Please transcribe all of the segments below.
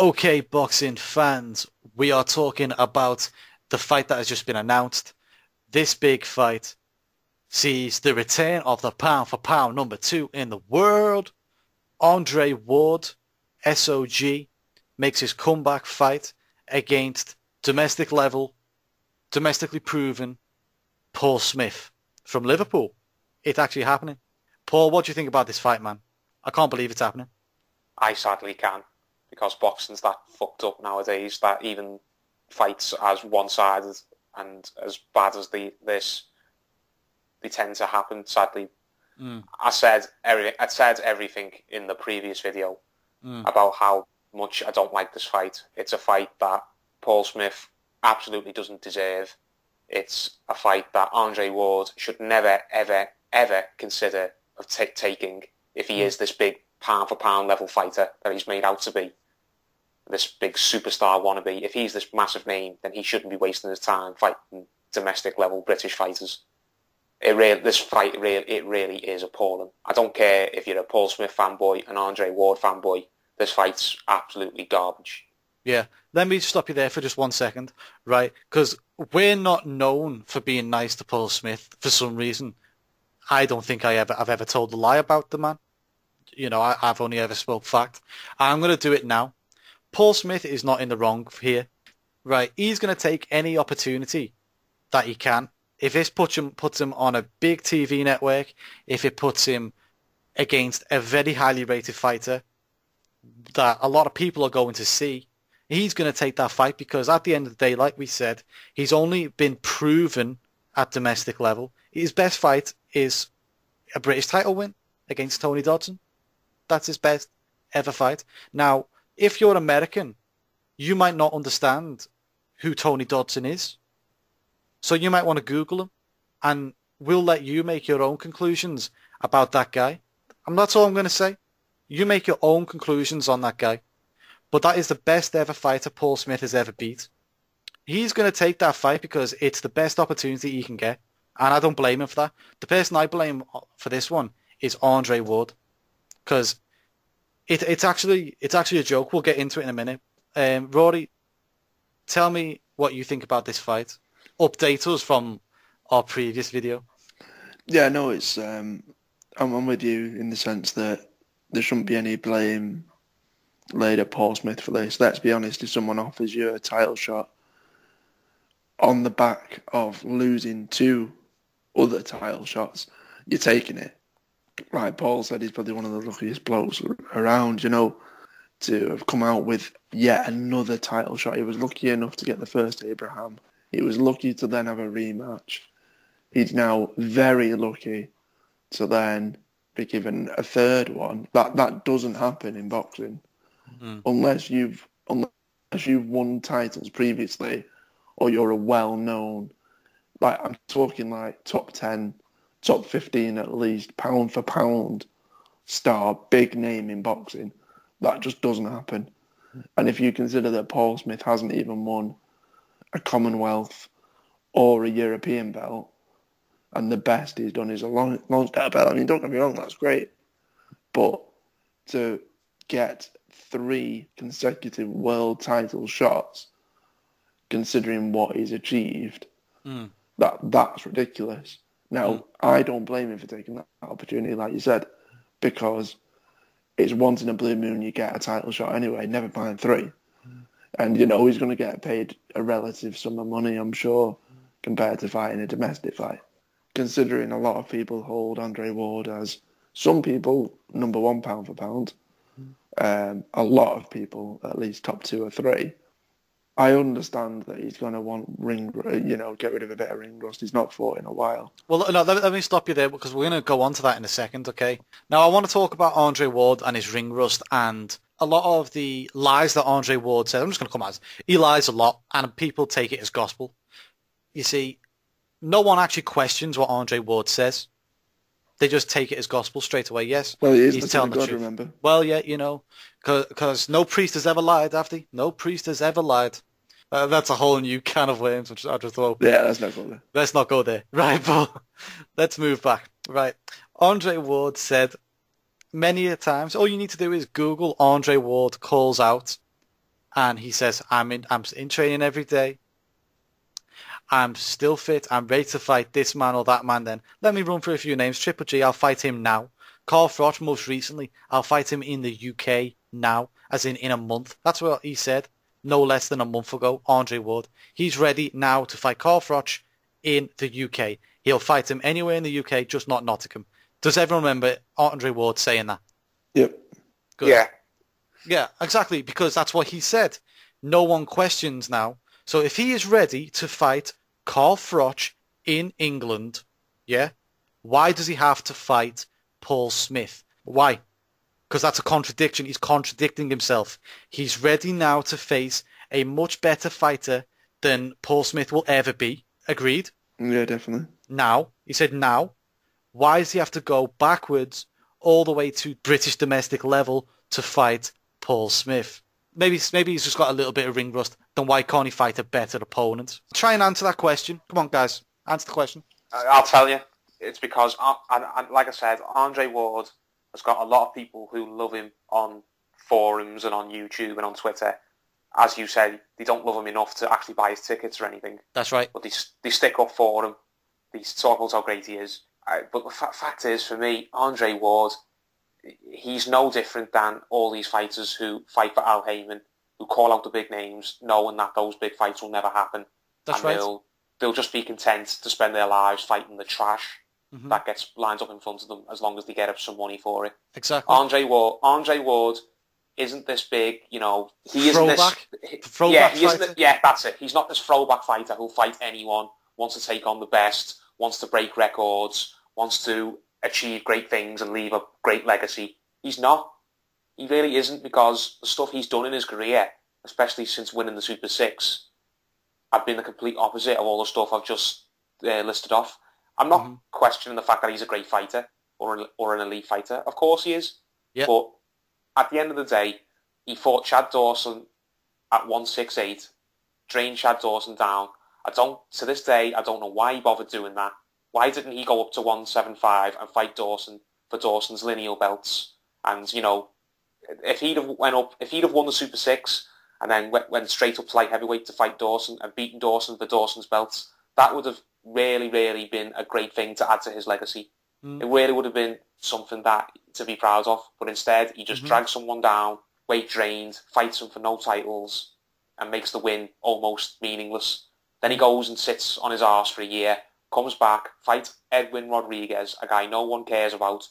Okay, boxing fans, we are talking about the fight that has just been announced. This big fight sees the return of the pound for pound number two in the world. Andre Ward, SOG, makes his comeback fight against domestically proven Paul Smith from Liverpool. It's actually happening. Paul, what do you think about this fight, man? I can't believe it's happening. I sadly can, because boxing's that fucked up nowadays that even fights as one-sided and as bad as this, they tend to happen. Sadly, I said everything in the previous video about how much I don't like this fight. It's a fight that Paul Smith absolutely doesn't deserve. It's a fight that Andre Ward should never, ever, ever consider of taking if he is this big pound-for-pound level fighter that he's made out to be, this big superstar wannabe. If he's this massive name, then he shouldn't be wasting his time fighting domestic-level British fighters. This fight really is appalling. I don't care if you're a Paul Smith fanboy, an Andre Ward fanboy. This fight's absolutely garbage. Yeah, let me stop you there for just 1 second, right? Because we're not known for being nice to Paul Smith for some reason. I don't think I've ever told a lie about the man. You know, I've only ever spoke fact. I'm going to do it now. Paul Smith is not in the wrong here, right? He's going to take any opportunity that he can. If this puts him on a big TV network, if it puts him against a very highly rated fighter that a lot of people are going to see, he's going to take that fight because at the end of the day, like we said, he's only been proven at domestic level. His best fight is a British title win against Tony Dodson. That's his best ever fight. Now, if you're American, you might not understand who Tony Dodson is. So you might want to Google him, and we'll let you make your own conclusions about that guy. And that's all I'm going to say. You make your own conclusions on that guy. But that is the best ever fighter Paul Smith has ever beat. He's going to take that fight because it's the best opportunity he can get. And I don't blame him for that. The person I blame for this one is Andre Ward. Because it's actually a joke. We'll get into it in a minute. Rory, tell me what you think about this fight. Update us from our previous video. Yeah, no, it's I'm with you in the sense that there shouldn't be any blame laid at Paul Smith for this. Let's be honest, if someone offers you a title shot on the back of losing two other title shots, you're taking it. Like Paul said, he's probably one of the luckiest blokes around, you know, to have come out with yet another title shot. He was lucky enough to get the first Abraham. He was lucky to then have a rematch. He's now very lucky to then be given a third one. That doesn't happen in boxing unless you've won titles previously or you're a well-known, like I'm talking like top 10, top 15 at least, pound for pound star, big name in boxing. That just doesn't happen. And if you consider that Paul Smith hasn't even won a Commonwealth or a European belt, and the best he's done is a Lonsdale belt. I mean, don't get me wrong, that's great. But to get 3 consecutive world title shots, considering what he's achieved, that's ridiculous. Now, I don't blame him for taking that opportunity, like you said, because it's once in a blue moon you get a title shot anyway, never mind 3. And, you know, he's going to get paid a relative sum of money, I'm sure, compared to fighting a domestic fight. Considering a lot of people hold Andre Ward as, some people, number 1 pound for pound. A lot of people, at least top 2 or 3. I understand that he's going to want get rid of a bit of ring rust. He's not fought in a while. Well, no, let me stop you there because we're going to go on to that in a second, okay? Now, I want to talk about Andre Ward and his ring rust and a lot of the lies that Andre Ward said. I'm just going to come out. He lies a lot and people take it as gospel. You see, no one actually questions what Andre Ward says. They just take it as gospel straight away. Yes, well, he's telling the God, truth. Remember? Well, yeah, you know, because no priest has ever lied, have they? No priest has ever lied. That's a whole new can of worms, which I just thought. Yeah, let's not go there. Let's not go there. Right, but let's move back. Right. Andre Ward said many a times, all you need to do is Google Andre Ward calls out and he says, I'm in training every day. I'm still fit. I'm ready to fight this man or that man then. Let me run through a few names. Triple G, I'll fight him now. Carl Froch, most recently, I'll fight him in the UK now, as in a month. That's what he said no less than a month ago, Andre Ward. He's ready now to fight Carl Froch in the UK. He'll fight him anywhere in the UK, just not Nottingham. Does everyone remember Andre Ward saying that? Yep. Good. Yeah. Yeah, exactly, because that's what he said. No one questions now. So if he is ready to fight Carl Froch in England, yeah, why does he have to fight Paul Smith? Why? Because that's a contradiction. He's contradicting himself. He's ready now to face a much better fighter than Paul Smith will ever be. Agreed? Yeah, definitely. Now. He said now. Why does he have to go backwards all the way to British domestic level to fight Paul Smith? Maybe he's just got a little bit of ring rust. Then why can't he fight a better opponent? Try and answer that question. Come on, guys. Answer the question. I'll tell you. It's because, like I said, Andre Ward has got a lot of people who love him on forums and on YouTube and on Twitter. As you said, they don't love him enough to actually buy his tickets or anything. That's right. But they stick up for him. They talk about how great he is. But the fact is, for me, Andre Ward, he's no different than all these fighters who fight for Al Heyman, who call out the big names, knowing that those big fights will never happen. That's and right. They'll just be content to spend their lives fighting the trash that gets lined up in front of them, as long as they get up some money for it. Exactly. Andre Ward isn't this big, he isn't throwback? this... Throwback fighter? Yeah, that's it. He's not this throwback fighter who'll fight anyone, wants to take on the best, wants to break records, wants to achieve great things and leave a great legacy. He's not. He really isn't, because the stuff he's done in his career, especially since winning the Super 6, have been the complete opposite of all the stuff I've just listed off. I'm not questioning the fact that he's a great fighter or an elite fighter. Of course he is. Yep. But at the end of the day, he fought Chad Dawson at 168, drained Chad Dawson down. To this day, I don't know why he bothered doing that. Why didn't he go up to 175 and fight Dawson for Dawson's lineal belts? And, if he'd have won the Super 6 and then went straight up to light heavyweight to fight Dawson and beaten Dawson for Dawson's belts, that would have really, really been a great thing to add to his legacy. It really would have been something to be proud of. But instead, he just drags someone down, weight drained, fights him for no titles, and makes the win almost meaningless. Then he goes and sits on his arse for a year, comes back, fights Edwin Rodriguez, a guy no one cares about.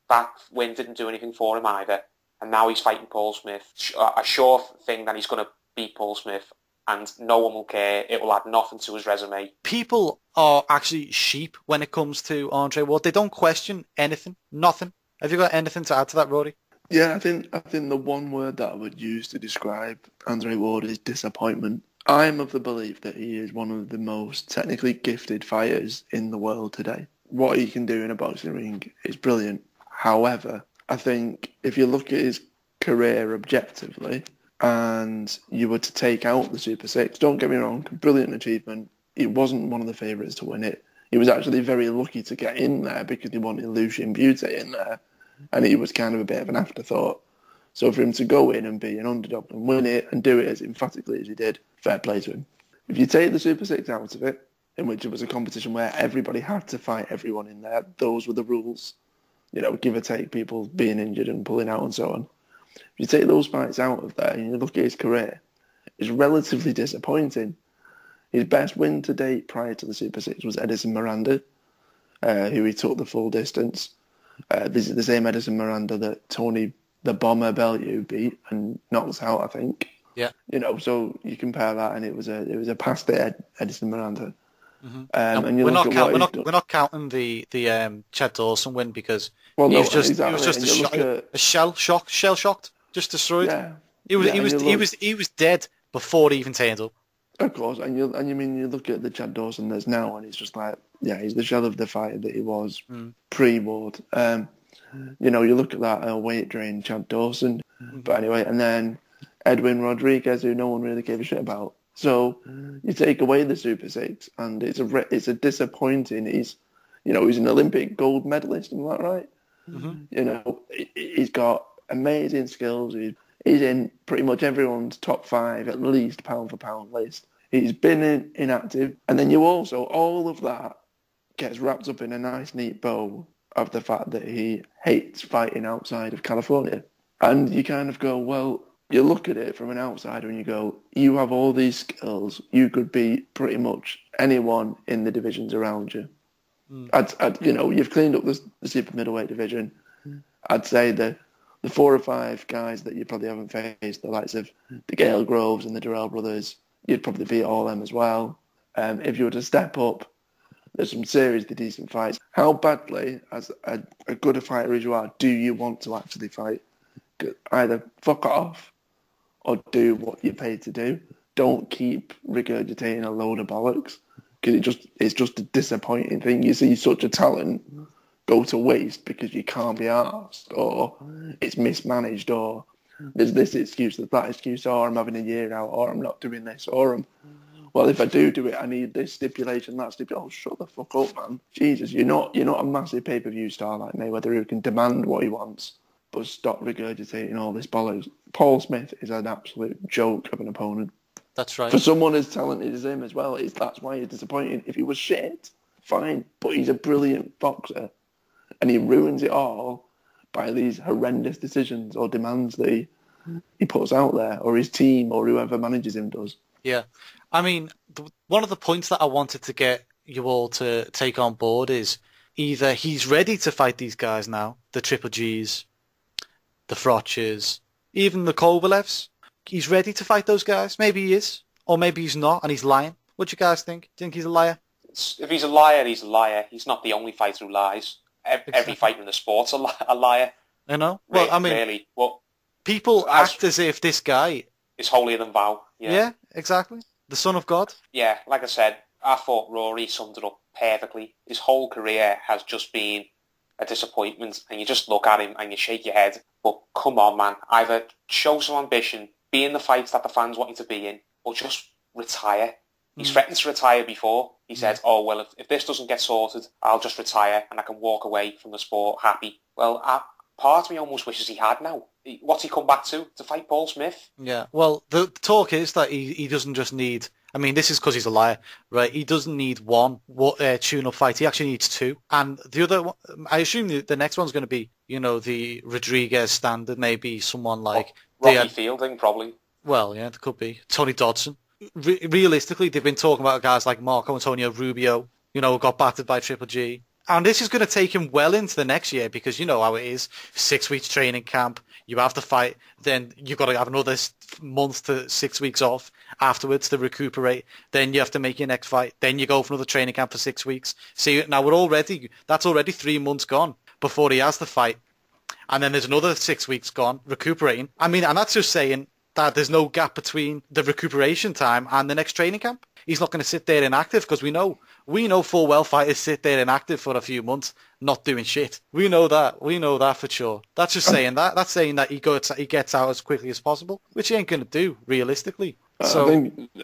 That win didn't do anything for him either. And now he's fighting Paul Smith. A sure thing that he's going to beat Paul Smith, and no one will care. It will add nothing to his resume. People are actually sheep when it comes to Andre Ward. They don't question anything, nothing. Have you got anything to add to that, Rory? Yeah, I think the one word that I would use to describe Andre Ward is disappointment. I'm of the belief that he is one of the most technically gifted fighters in the world today. What he can do in a boxing ring is brilliant. However, I think if you look at his career objectively and you were to take out the Super 6, don't get me wrong, brilliant achievement. He wasn't one of the favourites to win it. He was actually very lucky to get in there because he wanted Lucian Butte in there, and he was kind of a bit of an afterthought. So for him to go in and be an underdog and win it and do it as emphatically as he did, fair play to him. If you take the Super 6 out of it, in which it was a competition where everybody had to fight everyone in there, those were the rules. Give or take people being injured and pulling out and so on. If you take those fights out of there and you look at his career, it's relatively disappointing. His best win to date prior to the Super 6 was Edison Miranda, who he took the full distance. This is the same Edison Miranda that Tony the Bomber Bellew beat and knocked out, I think. Yeah. So you compare that, and it was a past Edison Miranda. And we're not counting the Chad Dawson win because he was just shell shocked, just destroyed. Yeah. He was dead before he even turned up. Of course, and you look at the Chad Dawson there's now, and he's just like, he's the shell of the fighter that he was pre-Ward. You look at that weight drain Chad Dawson, but anyway, and then Edwin Rodriguez, who no one really gave a shit about. So you take away the Super 6, and it's a disappointing. He's an Olympic gold medalist, isn't that right? He's got amazing skills. He's in pretty much everyone's top 5, at least pound for pound list. He's been inactive. And then you also, all of that gets wrapped up in a nice, neat bow of the fact that he hates fighting outside of California. And you kind of go, well, you look at it from an outsider and you go, you have all these skills. You could beat pretty much anyone in the divisions around you. You've cleaned up the super middleweight division. I'd say the 4 or 5 guys that you probably haven't faced, the likes of the Gale Groves and the Durrell brothers, you'd probably beat all them as well. If you were to step up, there's some seriously decent fights. How badly, as a good a fighter as you are, do you want to actually fight? Either fuck off or do what you're paid to do. Don't keep regurgitating a load of bollocks, because it's just a disappointing thing. You see such a talent go to waste because you can't be arsed, or it's mismanaged, or there's this excuse, there's that excuse, or I'm having a year out, or I'm not doing this, or well, if I do it, I need this stipulation, that stipulation. Oh, shut the fuck up, man. Jesus, you're not a massive pay-per-view star like Mayweather who can demand what he wants, but stop regurgitating all this bollocks. Paul Smith is an absolute joke of an opponent. That's right. For someone as talented as him as well, that's why he's disappointing. If he was shit, fine, but he's a brilliant boxer, and he ruins it all by these horrendous decisions or demands that he puts out there, or his team, or whoever manages him does. Yeah. I mean, one of the points that I wanted to get you all to take on board is either he's ready to fight these guys now, the Triple Gs, the Frochers, even the Kovalevs. He's ready to fight those guys. Maybe he is, or maybe he's not, and he's lying. What do you guys think? Do you think he's a liar? If he's a liar, he's a liar. He's not the only fighter who lies. Every fighter in the sport's a liar. You know? Well, I mean, really. Well, people act as if this guy is holier than thou. Yeah, exactly. The son of God. Yeah, like I said, I thought Rory summed it up perfectly. His whole career has just been a disappointment, and you just look at him and you shake your head. But come on, man, either show some ambition, be in the fights that the fans want you to be in, or just retire. He's threatened to retire before. He said, oh, well, if this doesn't get sorted, I'll just retire and I can walk away from the sport happy. Well, part of me almost wishes he had now. What's he come back to fight Paul Smith? Yeah, well, the talk is that he doesn't just need... I mean, this is because he's a liar, right? He doesn't need one tune-up fight. He actually needs 2. And the other one, I assume the next one's going to be, the Rodriguez standard, maybe someone like... Rocky Fielding, probably. Well, yeah, it could be. Tony Dodson. Realistically, they've been talking about guys like Marco Antonio Rubio, who got battered by Triple G. And this is going to take him well into the next year, because you know how it is. 6 weeks training camp, you have the fight, then you've got to have another month to 6 weeks off afterwards to recuperate. Then you have to make your next fight. Then you go for another training camp for 6 weeks. See, now that's already 3 months gone before he has the fight. And then there's another 6 weeks gone recuperating. I mean, and that's just saying that there's no gap between the recuperation time and the next training camp. He's not going to sit there inactive, because we know full well fighters sit there inactive for a few months, not doing shit. We know that for sure. That's just saying that. That's saying that he gets out as quickly as possible, which he ain't going to do realistically. So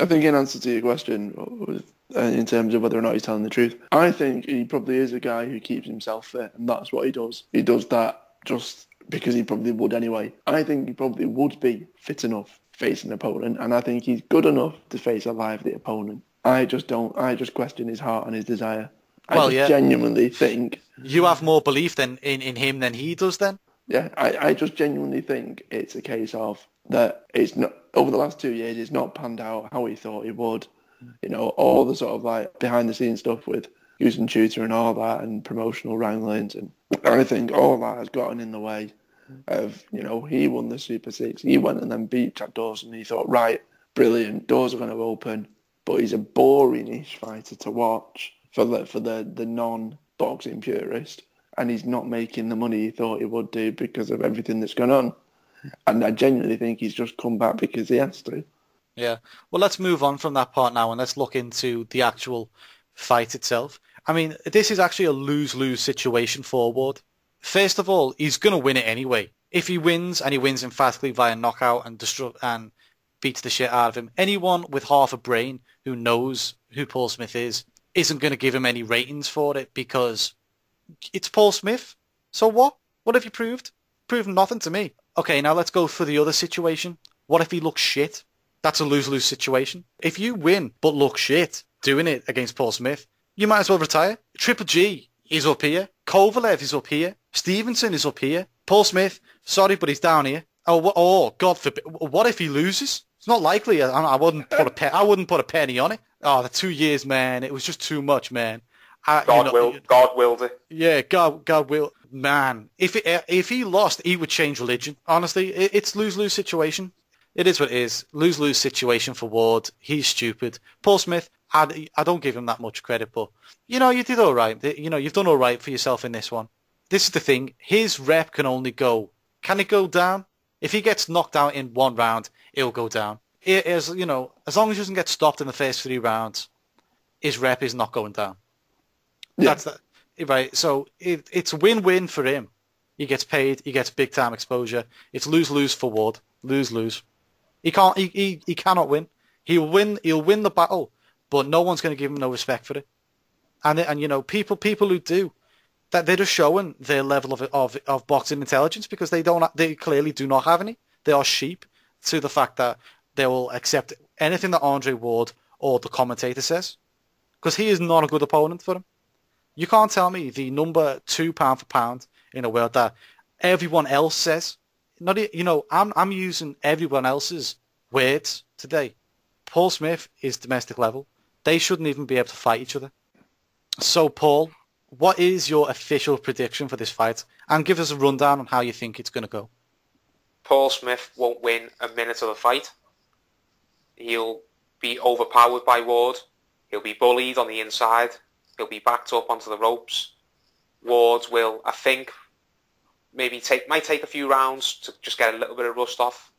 I think in answer to your question, in terms of whether or not he's telling the truth, I think he probably is a guy who keeps himself fit, and that's what he does. He does that just because he probably would anyway. I think he probably would be fit enough facing an opponent, and I think he's good enough to face a lively opponent. I just question his heart and his desire. I genuinely think... You have more belief in him than he does then? Yeah, I just genuinely think it's a case of that it's not, over the last 2 years, it's not panned out how he thought it would. All the sort of like behind the scenes stuff with Houston Shooter and all that, and promotional wranglings, and I think all that has gotten in the way of, he won the Super 6. He went and then beat Chad Dawson. He thought, right, brilliant, doors are going to open. But he's a boring-ish fighter to watch for the non-boxing purist. And he's not making the money he thought he would do because of everything that's gone on. And I genuinely think he's just come back because he has to. Yeah. Well, let's move on from that part now and let's look into the actual fight itself. I mean, this is actually a lose-lose situation for Ward. First of all, he's going to win it anyway. If he wins, and he wins emphatically via knockout and beats the shit out of him, anyone with half a brain who knows who Paul Smith is isn't going to give him any ratings for it, because it's Paul Smith. So what? What have you proved? Proven nothing to me. Okay, now let's go for the other situation. What if he looks shit? That's a lose-lose situation. If you win but look shit doing it against Paul Smith, you might as well retire. Triple G is up here. Kovalev is up here. Stevenson is up here. Paul Smith, sorry, but he's down here. Oh, God forbid. What if he loses? It's not likely. I wouldn't put a penny on it. Oh, the 2 years, man. It was just too much, man. God willed it. Yeah, God will. Man, if he lost, he would change religion. Honestly, it's lose-lose situation. It is what it is. Lose-lose situation for Ward. He's stupid. Paul Smith, I don't give him that much credit, but, you did all right. You've done all right for yourself in this one. This is the thing. His rep can only go. Can it go down? If he gets knocked out in one round, it'll go down. As long as he doesn't get stopped in the first 3 rounds, his rep is not going down. Yeah. That's that. Right. So it's a win-win for him. He gets paid. He gets big-time exposure. It's lose-lose for Ward. Lose-lose. He can't. He cannot win. He'll win. He'll win the battle, but no one's going to give him no respect for it. And people who do that, they're just showing their level of boxing intelligence because they clearly do not have any. They are sheep to the fact that they will accept anything that Andre Ward or the commentator says because he is not a good opponent for him. You can't tell me the number 2 pound for pound in a world that everyone else says. I'm using everyone else's words today. Paul Smith is domestic level. They shouldn't even be able to fight each other. So, Paul, what is your official prediction for this fight? And give us a rundown on how you think it's going to go. Paul Smith won't win a minute of the fight. He'll be overpowered by Ward. He'll be bullied on the inside. He'll be backed up onto the ropes. Ward will, I think, might take a few rounds to just get a little bit of rust off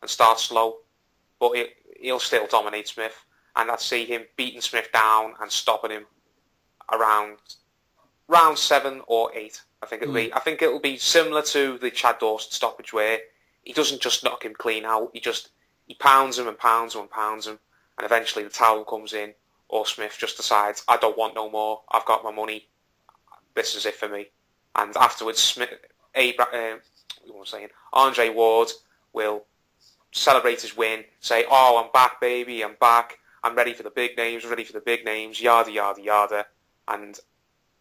and start slow, but he'll still dominate Smith, and I'd see him beating Smith down and stopping him around round 7 or 8. I think it'll be similar to the Chad Dawson stoppage where he doesn't just knock him clean out. He pounds him and pounds him and pounds him, and eventually the towel comes in, or Smith just decides, I don't want no more. I've got my money. This is it for me. And afterwards, Andre Ward will celebrate his win, say, oh, I'm back, baby, I'm back. I'm ready for the big names, yada, yada, yada. And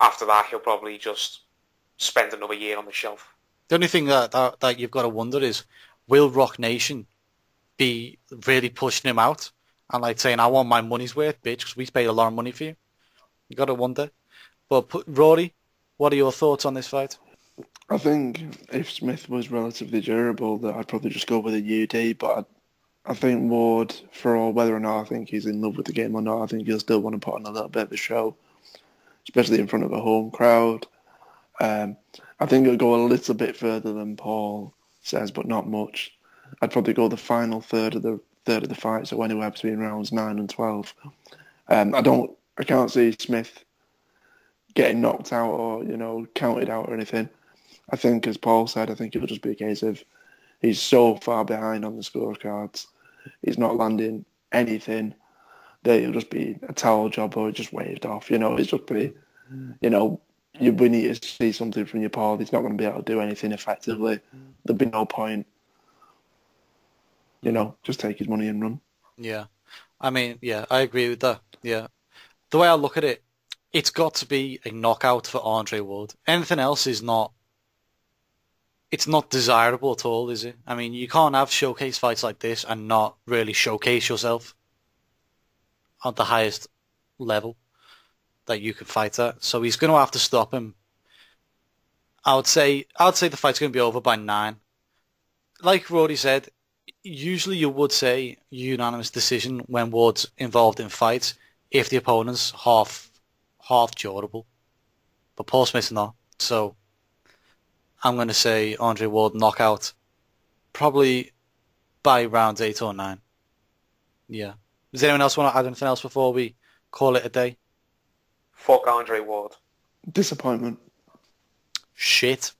after that, he'll probably just spend another year on the shelf. The only thing that you've got to wonder is, will Rock Nation be really pushing him out and like saying, I want my money's worth, bitch, because we paid a lot of money for you? You got to wonder. But Rory, what are your thoughts on this fight? I think if Smith was relatively durable, that I'd probably just go with a UD, but I think Ward, for all whether or not I think he's in love with the game or not, I think he'll still want to put on a little bit of a show, especially in front of a home crowd. I think it'll go a little bit further than Paul says, but not much. I'd probably go the final third of the fight, so anywhere between rounds 9 and 12. I can't see Smith getting knocked out or, counted out or anything. I think, as Paul said, I think it'll just be a case of he's so far behind on the scorecards, he's not landing anything, that it'll just be a towel job or just waved off. It's just be, we need to see something from your Paul. He's not going to be able to do anything effectively. There'll be no point. Just take his money and run. Yeah. I mean, yeah, I agree with that. Yeah. The way I look at it, it's got to be a knockout for Andre Ward. Anything else is not... It's not desirable at all, is it? I mean, you can't have showcase fights like this and not really showcase yourself at the highest level that you can fight at. So he's going to have to stop him. I would say the fight's going to be over by 9. Like Roddy said, usually you would say unanimous decision when Ward's involved in fights if the opponent's half durable. But Paul Smith's not. So I'm going to say Andre Ward knockout probably by round 8 or 9. Yeah. Does anyone else want to add anything else before we call it a day? Fuck Andre Ward. Disappointment. Shit.